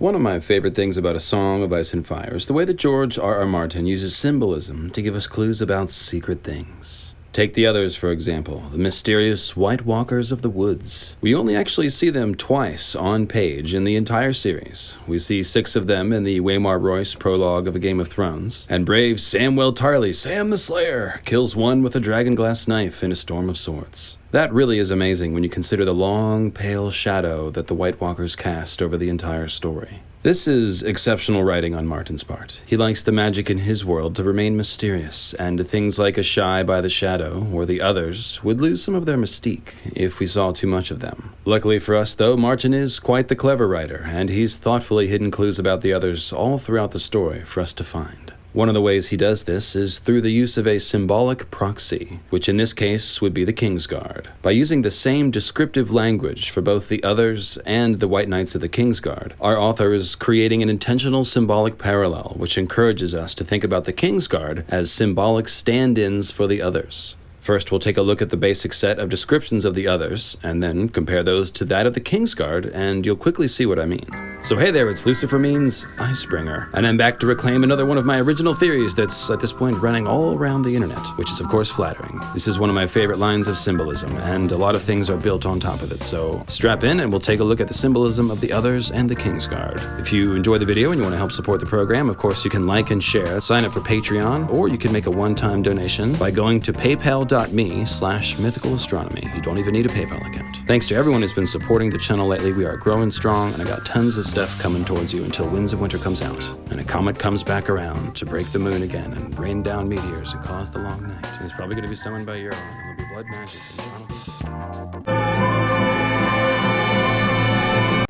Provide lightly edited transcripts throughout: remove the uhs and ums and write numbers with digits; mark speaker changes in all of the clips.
Speaker 1: One of my favorite things about A Song of Ice and Fire is the way that George R.R. Martin uses symbolism to give us clues about secret things. Take the others, for example, the mysterious White Walkers of the Woods. We only actually see them twice on page in the entire series. We see 6 of them in the Waymar Royce prologue of A Game of Thrones, and brave Samwell Tarly, Sam the Slayer, kills one with a dragonglass knife in a storm of swords. That really is amazing when you consider the long, pale shadow that the White Walkers cast over the entire story. This is exceptional writing on Martin's part. He likes the magic in his world to remain mysterious, and things like A Shy by the Shadow or the others would lose some of their mystique if we saw too much of them. Luckily for us, though, Martin is quite the clever writer, and he's thoughtfully hidden clues about the others all throughout the story for us to find. One of the ways he does this is through the use of a symbolic proxy, which in this case would be the Kingsguard. By using the same descriptive language for both the others and the White Knights of the Kingsguard, our author is creating an intentional symbolic parallel which encourages us to think about the Kingsguard as symbolic stand-ins for the others. First, we'll take a look at the basic set of descriptions of the others, and then compare those to that of the Kingsguard, and you'll quickly see what I mean. So hey there, it's Lucifer Means Icebringer, and I'm back to reclaim another one of my original theories that's at this point running all around the internet, which is of course flattering. This is one of my favorite lines of symbolism, and a lot of things are built on top of it, so strap in and we'll take a look at the symbolism of the others and the Kingsguard. If you enjoy the video and you want to help support the program, of course you can like and share, sign up for Patreon, or you can make a one-time donation by going to paypal.me/mythalastronomy. You don't even need a PayPal account. Thanks to everyone who's been supporting the channel lately. We are growing strong, and I got tons of stuff coming towards you until Winds of Winter comes out, and a comet comes back around to break the moon again and rain down meteors and cause the long night. And it's probably going to be summoned by Euron, and there'll be blood magic, and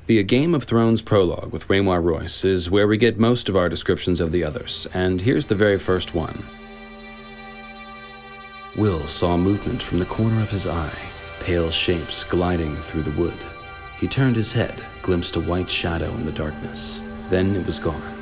Speaker 1: The A Game of Thrones prologue with Waymar Royce is where we get most of our descriptions of the others, and here's the very first one. Will saw movement from the corner of his eye, pale shapes gliding through the wood. He turned his head, glimpsed a white shadow in the darkness. Then it was gone.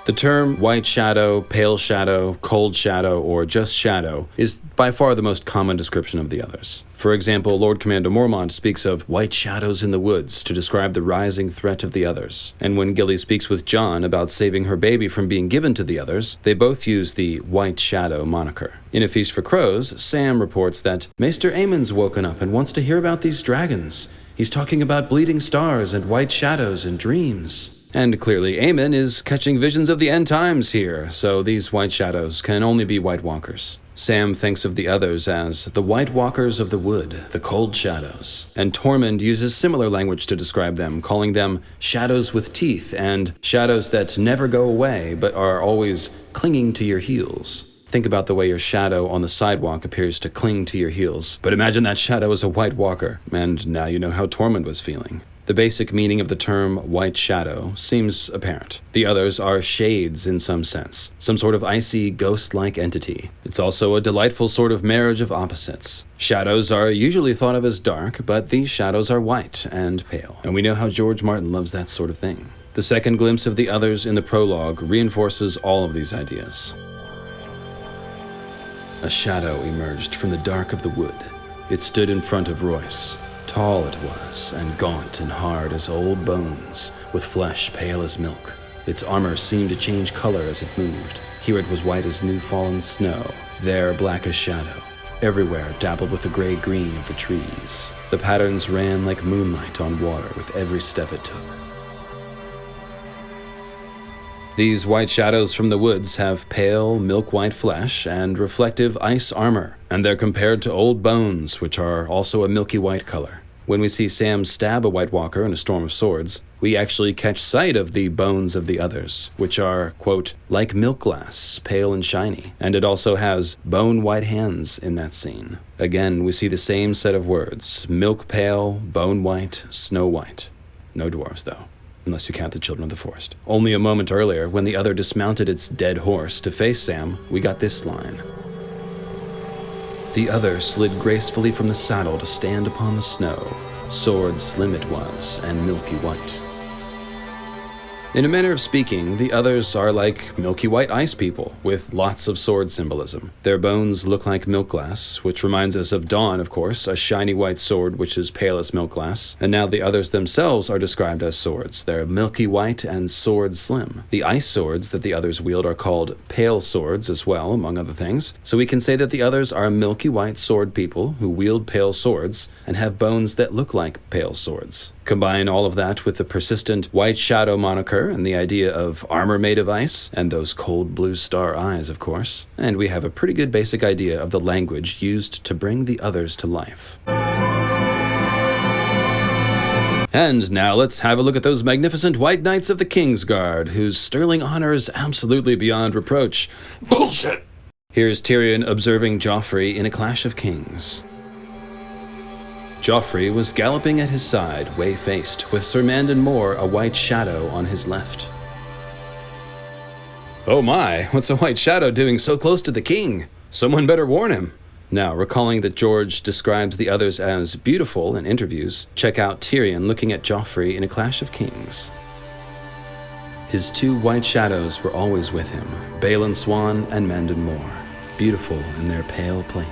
Speaker 1: The term white shadow, pale shadow, cold shadow, or just shadow is by far the most common description of the others. For example, Lord Commander Mormont speaks of white shadows in the woods to describe the rising threat of the others. And when Gilly speaks with Jon about saving her baby from being given to the others, they both use the white shadow moniker. In A Feast for Crows, Sam reports that Maester Aemon's woken up and wants to hear about these dragons. He's talking about bleeding stars and white shadows and dreams. And clearly Aemon is catching visions of the end times here, so these white shadows can only be White Walkers. Sam thinks of the others as the White Walkers of the Wood, the Cold Shadows. And Tormund uses similar language to describe them, calling them shadows with teeth and shadows that never go away but are always clinging to your heels. Think about the way your shadow on the sidewalk appears to cling to your heels. But imagine that shadow is a White Walker, and now you know how Tormund was feeling. The basic meaning of the term white shadow seems apparent. The others are shades in some sense, some sort of icy, ghost-like entity. It's also a delightful sort of marriage of opposites. Shadows are usually thought of as dark, but these shadows are white and pale. And we know how George Martin loves that sort of thing. The second glimpse of the others in the prologue reinforces all of these ideas. A shadow emerged from the dark of the wood. It stood in front of Royce. Tall it was, and gaunt and hard as old bones, with flesh pale as milk. Its armor seemed to change color as it moved. Here it was white as new-fallen snow, there black as shadow. Everywhere dappled with the gray-green of the trees. The patterns ran like moonlight on water with every step it took. These white shadows from the woods have pale, milk-white flesh and reflective ice armor, and they're compared to old bones, which are also a milky white color. When we see Sam stab a White Walker in a storm of swords, we actually catch sight of the bones of the others, which are, quote, like milk glass, pale and shiny, and it also has bone-white hands in that scene. Again, we see the same set of words, milk pale, bone-white, snow-white. No dwarves, though. Unless you count the Children of the Forest. Only a moment earlier, when the other dismounted its dead horse to face Sam, we got this line. The other slid gracefully from the saddle to stand upon the snow. Sword slim it was, and milky white. In a manner of speaking, the others are like milky white ice people, with lots of sword symbolism. Their bones look like milk glass, which reminds us of Dawn, of course, a shiny white sword which is pale as milk glass. And now the others themselves are described as swords. They're milky white and sword slim. The ice swords that the others wield are called pale swords as well, among other things. So we can say that the others are milky white sword people who wield pale swords and have bones that look like pale swords. Combine all of that with the persistent white shadow moniker and the idea of armor made of ice, and those cold blue star eyes, of course, and we have a pretty good basic idea of the language used to bring the others to life. And now let's have a look at those magnificent White Knights of the Kingsguard, whose sterling honor is absolutely beyond reproach. Bullshit! Here's Tyrion observing Joffrey in A Clash of Kings. Joffrey was galloping at his side, way-faced, with Sir Mandon Moore a white shadow on his left. Oh my, what's a white shadow doing so close to the king? Someone better warn him. Now, recalling that George describes the others as beautiful in interviews, check out Tyrion looking at Joffrey in A Clash of Kings. His two white shadows were always with him, Balon Swan and Mandon Moore, beautiful in their pale plate.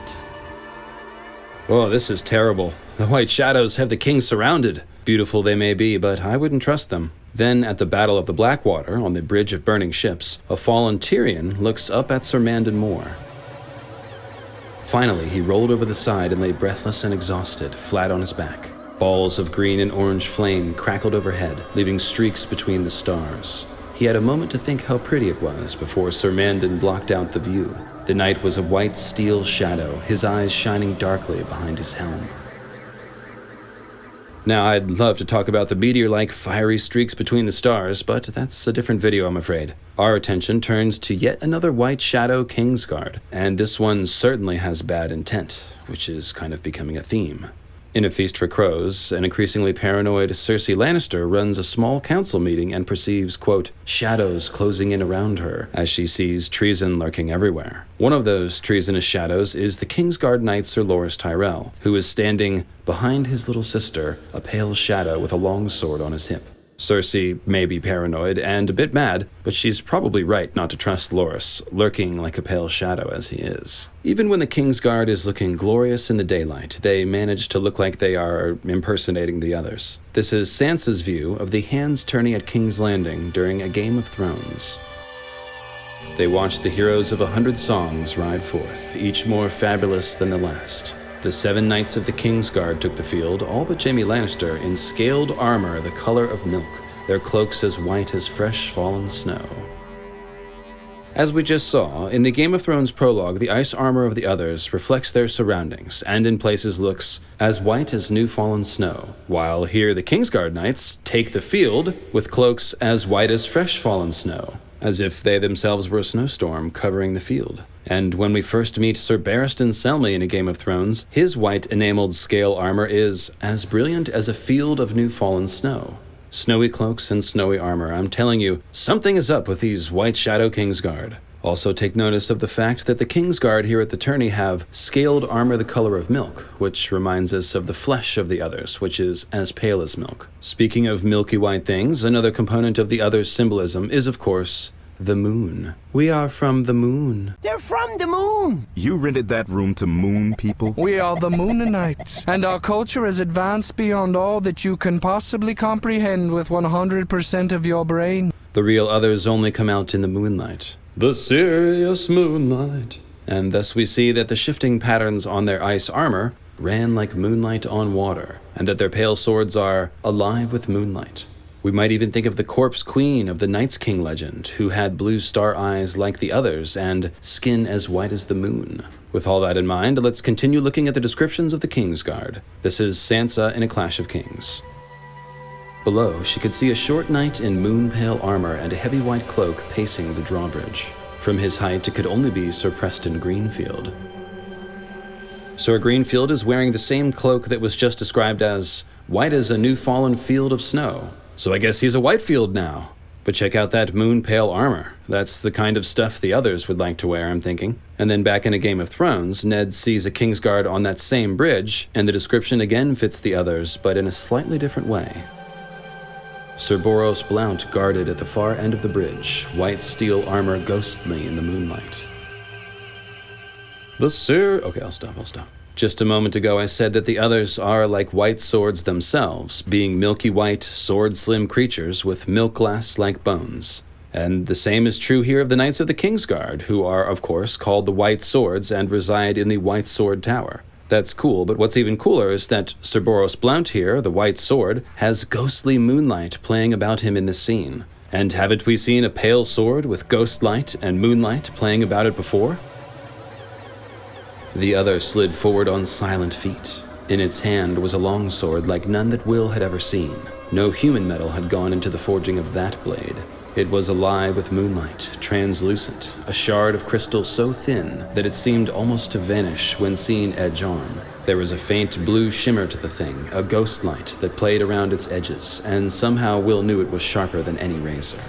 Speaker 1: Oh, this is terrible. The White Shadows have the king surrounded. Beautiful they may be, but I wouldn't trust them. Then, at the Battle of the Blackwater, on the Bridge of Burning Ships, a fallen Tyrion looks up at Sir Mandon Moore. Finally, he rolled over the side and lay breathless and exhausted, flat on his back. Balls of green and orange flame crackled overhead, leaving streaks between the stars. He had a moment to think how pretty it was before Sir Mandon blocked out the view. The knight was a white steel shadow, his eyes shining darkly behind his helm. Now, I'd love to talk about the meteor-like fiery streaks between the stars, but that's a different video, I'm afraid. Our attention turns to yet another white shadow Kingsguard, and this one certainly has bad intent, which is kind of becoming a theme. In A Feast for Crows, an increasingly paranoid Cersei Lannister runs a small council meeting and perceives, quote, shadows closing in around her as she sees treason lurking everywhere. One of those treasonous shadows is the Kingsguard knight Sir Loras Tyrell, who is standing behind his little sister, a pale shadow with a long sword on his hip. Cersei may be paranoid and a bit mad, but she's probably right not to trust Loras, lurking like a pale shadow as he is. Even when the Kingsguard is looking glorious in the daylight, they manage to look like they are impersonating the others. This is Sansa's view of the hands turning at King's Landing during A Game of Thrones. They watch the heroes of 100 songs ride forth, each more fabulous than the last. The 7 knights of the Kingsguard took the field, all but Jaime Lannister, in scaled armor the color of milk, their cloaks as white as fresh fallen snow. As we just saw, in the Game of Thrones prologue, the ice armor of the others reflects their surroundings, and in places looks as white as new fallen snow, while here the Kingsguard knights take the field with cloaks as white as fresh fallen snow, as if they themselves were a snowstorm covering the field. And when we first meet Sir Barristan Selmy in A Game of Thrones, his white enameled scale armor is as brilliant as a field of new fallen snow. Snowy cloaks and snowy armor, I'm telling you, something is up with these White Shadow Kingsguard. Also take notice of the fact that the Kingsguard here at the tourney have scaled armor the color of milk, which reminds us of the flesh of the others, which is as pale as milk. Speaking of milky white things, another component of the others' symbolism is, of course, the moon. We are from the moon.
Speaker 2: They're from the moon!
Speaker 3: You rented that room to moon people?
Speaker 4: We are the Moonanites, and our culture is advanced beyond all that you can possibly comprehend with 100% of your brain.
Speaker 1: The real others only come out in the moonlight. The serious moonlight. And thus we see that the shifting patterns on their ice armor ran like moonlight on water, and that their pale swords are alive with moonlight. We might even think of the Corpse Queen of the Night's King legend, who had blue star eyes like the others and skin as white as the moon. With all that in mind, let's continue looking at the descriptions of the Kingsguard. This is Sansa in A Clash of Kings. Below, she could see a short knight in moon-pale armor and a heavy white cloak pacing the drawbridge. From his height, it could only be Sir Preston Greenfield. Sir Greenfield is wearing the same cloak that was just described as white as a new fallen field of snow. So I guess he's a Whitefield now. But check out that moon-pale armor. That's the kind of stuff the others would like to wear, I'm thinking. And then back in A Game of Thrones, Ned sees a Kingsguard on that same bridge, and the description again fits the others, but in a slightly different way. Sir Boros Blount guarded at the far end of the bridge, white steel armor ghostly in the moonlight. Okay, I'll stop. Just a moment ago I said that the others are like white swords themselves, being milky white, sword-slim creatures with milk glass-like bones. And the same is true here of the Knights of the Kingsguard, who are, of course, called the White Swords and reside in the White Sword Tower. That's cool, but what's even cooler is that Sir Boros Blount here, the White Sword, has ghostly moonlight playing about him in this scene. And haven't we seen a pale sword with ghost light and moonlight playing about it before? The other slid forward on silent feet. In its hand was a long sword like none that Will had ever seen. No human metal had gone into the forging of that blade. It was alive with moonlight, translucent, a shard of crystal so thin that it seemed almost to vanish when seen edge-on. There was a faint blue shimmer to the thing, a ghost light that played around its edges, and somehow Will knew it was sharper than any razor.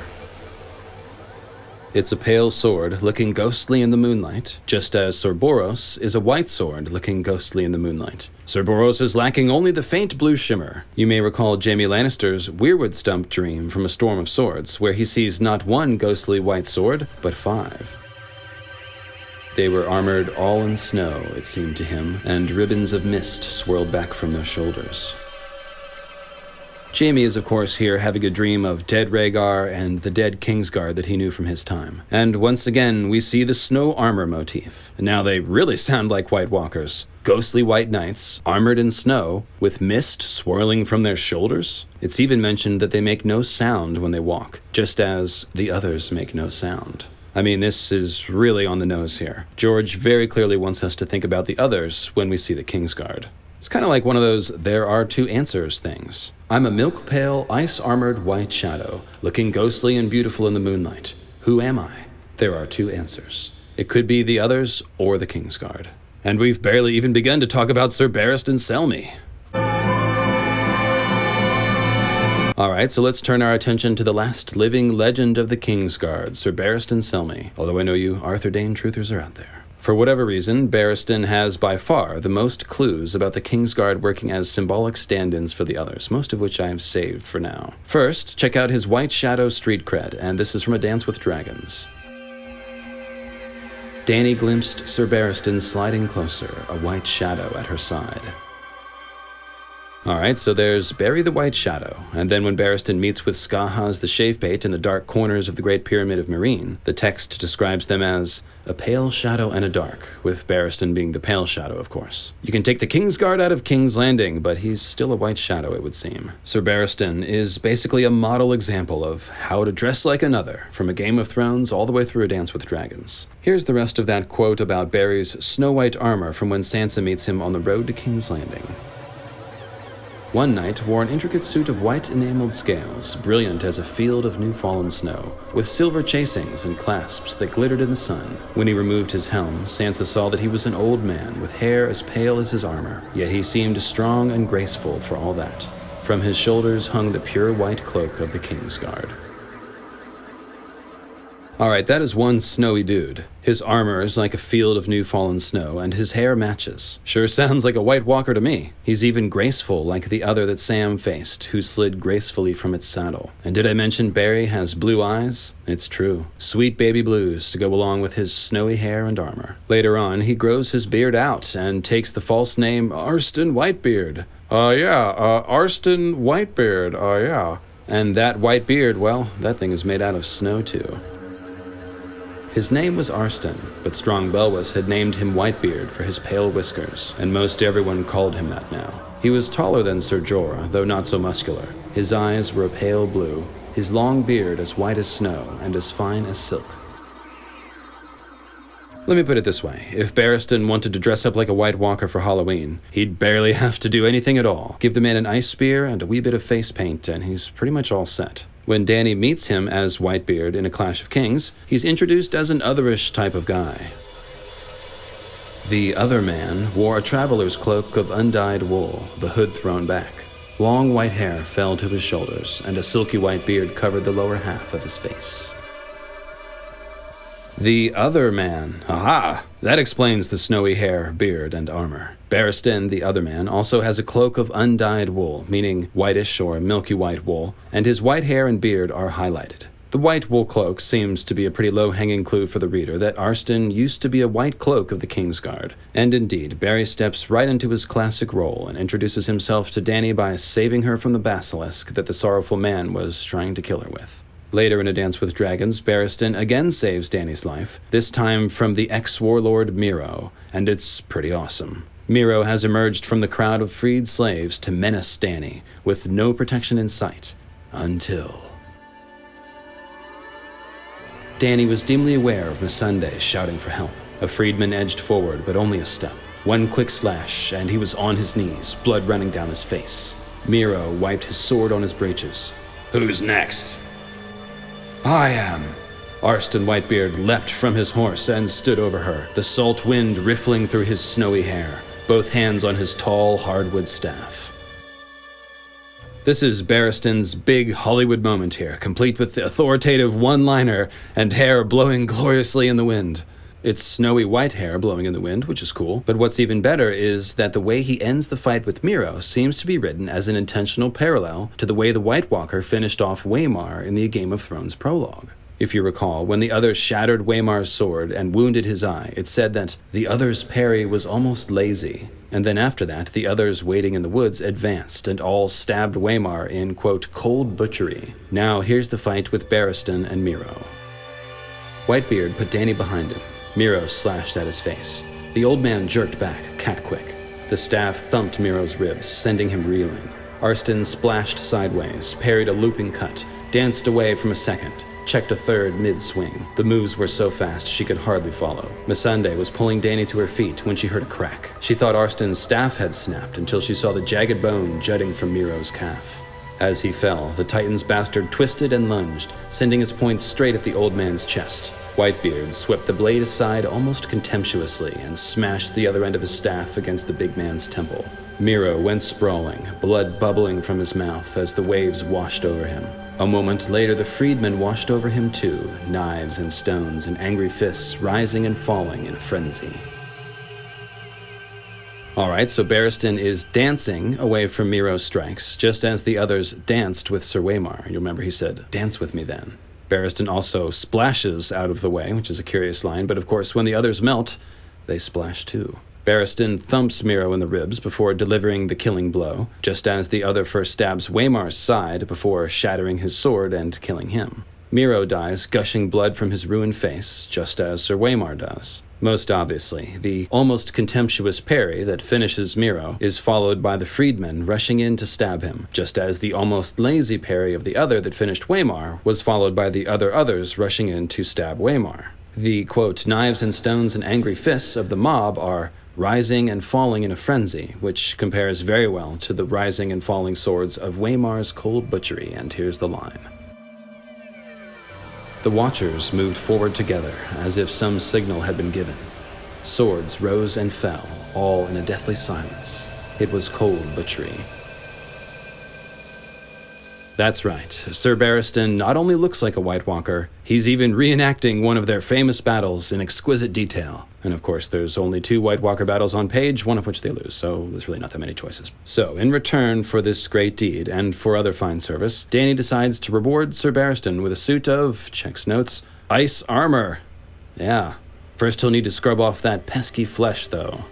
Speaker 1: It's a pale sword looking ghostly in the moonlight, just as Sir Boros is a white sword looking ghostly in the moonlight. Sir Boros is lacking only the faint blue shimmer. You may recall Jaime Lannister's Weirwood Stump dream from A Storm of Swords, where he sees not one ghostly white sword, but 5. They were armored all in snow, it seemed to him, and ribbons of mist swirled back from their shoulders. Jaime is, of course, here having a dream of dead Rhaegar and the dead Kingsguard that he knew from his time. And once again, we see the snow armor motif. And now they really sound like White Walkers. Ghostly white knights, armored in snow, with mist swirling from their shoulders. It's even mentioned that they make no sound when they walk, just as the others make no sound. I mean, this is really on the nose here. George very clearly wants us to think about the others when we see the Kingsguard. It's kind of like one of those there are two answers things. I'm a milk-pale, ice-armored white shadow, looking ghostly and beautiful in the moonlight. Who am I? There are two answers. It could be the others or the Kingsguard. And we've barely even begun to talk about Sir Barristan Selmy. Alright, so let's turn our attention to the last living legend of the Kingsguard, Sir Barristan Selmy. Although I know you Arthur Dayne truthers are out there. For whatever reason, Barristan has by far the most clues about the Kingsguard working as symbolic stand-ins for the others, most of which I have saved for now. First, check out his White Shadow street cred, and this is from A Dance with Dragons. Dany glimpsed Sir Barristan sliding closer, a white shadow at her side. Alright, so there's Barry the White Shadow, and then when Barristan meets with Skahaz the Shavepate in the dark corners of the Great Pyramid of Meereen, the text describes them as a pale shadow and a dark, with Barristan being the pale shadow, of course. You can take the Kingsguard out of King's Landing, but he's still a white shadow, it would seem. Sir Barristan is basically a model example of how to dress like another, from A Game of Thrones all the way through A Dance with Dragons. Here's the rest of that quote about Barry's snow-white armor from when Sansa meets him on the road to King's Landing. One knight wore an intricate suit of white enameled scales, brilliant as a field of new-fallen snow, with silver chasings and clasps that glittered in the sun. When he removed his helm, Sansa saw that he was an old man with hair as pale as his armor, yet he seemed strong and graceful for all that. From his shoulders hung the pure white cloak of the Kingsguard. Alright, that is one snowy dude. His armor is like a field of new fallen snow, and his hair matches. Sure sounds like a White Walker to me. He's even graceful like the other that Sam faced, who slid gracefully from its saddle. And did I mention Barry has blue eyes? It's true. Sweet baby blues to go along with his snowy hair and armor. Later on, he grows his beard out and takes the false name Arstan Whitebeard. Arstan Whitebeard, yeah. And that white beard, well, that thing is made out of snow too. His name was Arstan, but Strong Belwas had named him Whitebeard for his pale whiskers, and most everyone called him that now. He was taller than Ser Jorah, though not so muscular. His eyes were a pale blue, his long beard as white as snow and as fine as silk. Let me put it this way, if Barristan wanted to dress up like a White Walker for Halloween, he'd barely have to do anything at all. Give the man an ice spear and a wee bit of face paint, and he's pretty much all set. When Dany meets him as Whitebeard in A Clash of Kings, he's introduced as an otherish type of guy. The other man wore a traveler's cloak of undyed wool, the hood thrown back. Long white hair fell to his shoulders, and a silky white beard covered the lower half of his face. The other man. Aha! That explains the snowy hair, beard, and armor. Barristan, the other man, also has a cloak of undyed wool, meaning whitish or milky white wool, and his white hair and beard are highlighted. The white wool cloak seems to be a pretty low-hanging clue for the reader that Arstan used to be a white cloak of the Kingsguard. And indeed, Barry steps right into his classic role and introduces himself to Dany by saving her from the basilisk that the sorrowful man was trying to kill her with. Later in A Dance with Dragons, Barristan again saves Dany's life, this time from the ex-warlord Miro, and it's pretty awesome. Miro has emerged from the crowd of freed slaves to menace Dany, with no protection in sight, until... Dany was dimly aware of Missandei shouting for help. A freedman edged forward, but only a step. One quick slash, and he was on his knees, blood running down his face. Miro wiped his sword on his breeches. "Who's next?" "I am." Arstan Whitebeard leapt from his horse and stood over her, the salt wind riffling through his snowy hair, both hands on his tall hardwood staff. This is Barristan's big Hollywood moment here, complete with the authoritative one-liner and hair blowing gloriously in the wind. It's snowy white hair blowing in the wind, which is cool, but what's even better is that the way he ends the fight with Miro seems to be written as an intentional parallel to the way the White Walker finished off Waymar in the Game of Thrones prologue. If you recall, when the other shattered Waymar's sword and wounded his eye, it said that the other's parry was almost lazy, and then after that, the others waiting in the woods advanced and all stabbed Waymar in, quote, cold butchery. Now here's the fight with Barristan and Miro. Whitebeard put Dany behind him. Miro slashed at his face. The old man jerked back, cat-quick. The staff thumped Miro's ribs, sending him reeling. Arstan splashed sideways, parried a looping cut, danced away from a second, checked a third mid-swing. The moves were so fast she could hardly follow. Missandei was pulling Dany to her feet when she heard a crack. She thought Arstan's staff had snapped until she saw the jagged bone jutting from Miro's calf. As he fell, the Titan's bastard twisted and lunged, sending his point straight at the old man's chest. Whitebeard swept the blade aside almost contemptuously and smashed the other end of his staff against the big man's temple. Miro went sprawling, blood bubbling from his mouth as the waves washed over him. A moment later, the freedmen washed over him too, knives and stones and angry fists rising and falling in a frenzy. Alright, so Barristan is dancing away from Miro's strikes, just as the others danced with Sir Waymar. You remember he said, "Dance with me then." Barristan also splashes out of the way, which is a curious line, but of course when the others melt, they splash too. Barristan thumps Miro in the ribs before delivering the killing blow, just as the other first stabs Waymar's side before shattering his sword and killing him. Miro dies, gushing blood from his ruined face, just as Sir Waymar does. Most obviously, the almost contemptuous parry that finishes Miro is followed by the freedmen rushing in to stab him, just as the almost lazy parry of the other that finished Waymar was followed by the others rushing in to stab Waymar. The, quote, knives and stones and angry fists of the mob are rising and falling in a frenzy, which compares very well to the rising and falling swords of Waymar's cold butchery, and here's the line. The Watchers moved forward together, as if some signal had been given. Swords rose and fell, all in a deathly silence. It was cold butchery. That's right, Sir Barristan not only looks like a White Walker, he's even reenacting one of their famous battles in exquisite detail. And of course, there's only 2 White Walker battles on page, one of which they lose, so there's really not that many choices. So, in return for this great deed, and for other fine service, Dany decides to reward Sir Barristan with a suit of, checks notes, ice armor. Yeah. First he'll need to scrub off that pesky flesh, though.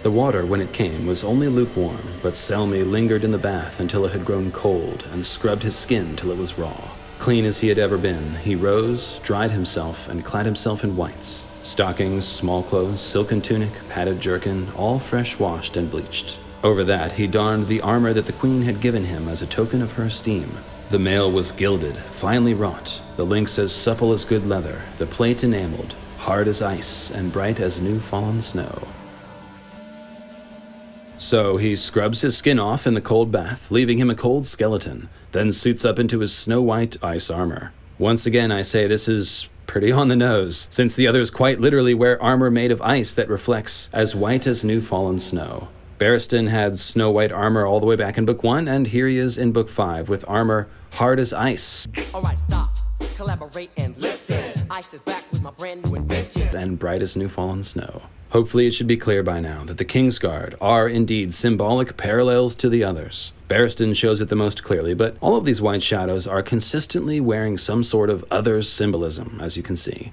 Speaker 1: The water, when it came, was only lukewarm, but Selmy lingered in the bath until it had grown cold and scrubbed his skin till it was raw. Clean as he had ever been, he rose, dried himself, and clad himself in whites. Stockings, small clothes, silken tunic, padded jerkin, all fresh washed and bleached. Over that, he donned the armor that the queen had given him as a token of her esteem. The mail was gilded, finely wrought, the links as supple as good leather, the plate enameled, hard as ice, and bright as new fallen snow. So he scrubs his skin off in the cold bath, leaving him a cold skeleton, then suits up into his snow-white ice armor. Once again, I say this is pretty on the nose, since the others quite literally wear armor made of ice that reflects as white as new fallen snow. Barristan had snow-white armor all the way back in Book 1, and here he is in Book 5 with armor hard as ice.
Speaker 2: Alright, stop. collaborate and listen. I sit back with my brand new invention.
Speaker 1: And bright as new fallen snow. Hopefully it should be clear by now that the Kingsguard are indeed symbolic parallels to the others. Barristan shows it the most clearly, but all of these white shadows are consistently wearing some sort of other's symbolism, as you can see.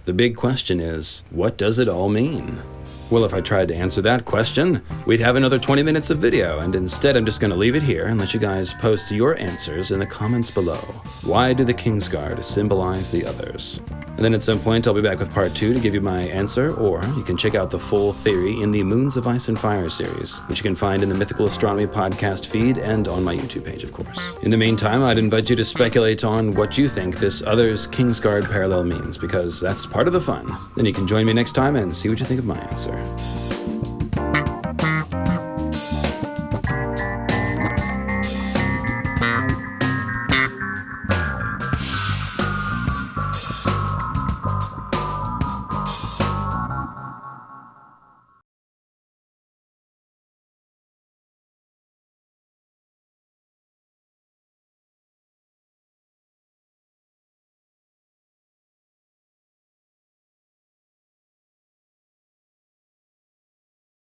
Speaker 1: The big question is, what does it all mean? Well, if I tried to answer that question, we'd have another 20 minutes of video, and instead I'm just going to leave it here and let you guys post your answers in the comments below. Why do the Kingsguard symbolize the others? And then at some point I'll be back with part 2 to give you my answer, or you can check out the full theory in the Moons of Ice and Fire series, which you can find in the Mythical Astronomy podcast feed and on my YouTube page, of course. In the meantime, I'd invite you to speculate on what you think this other's Kingsguard parallel means, because that's part of the fun. Then you can join me next time and see what you think of my answer.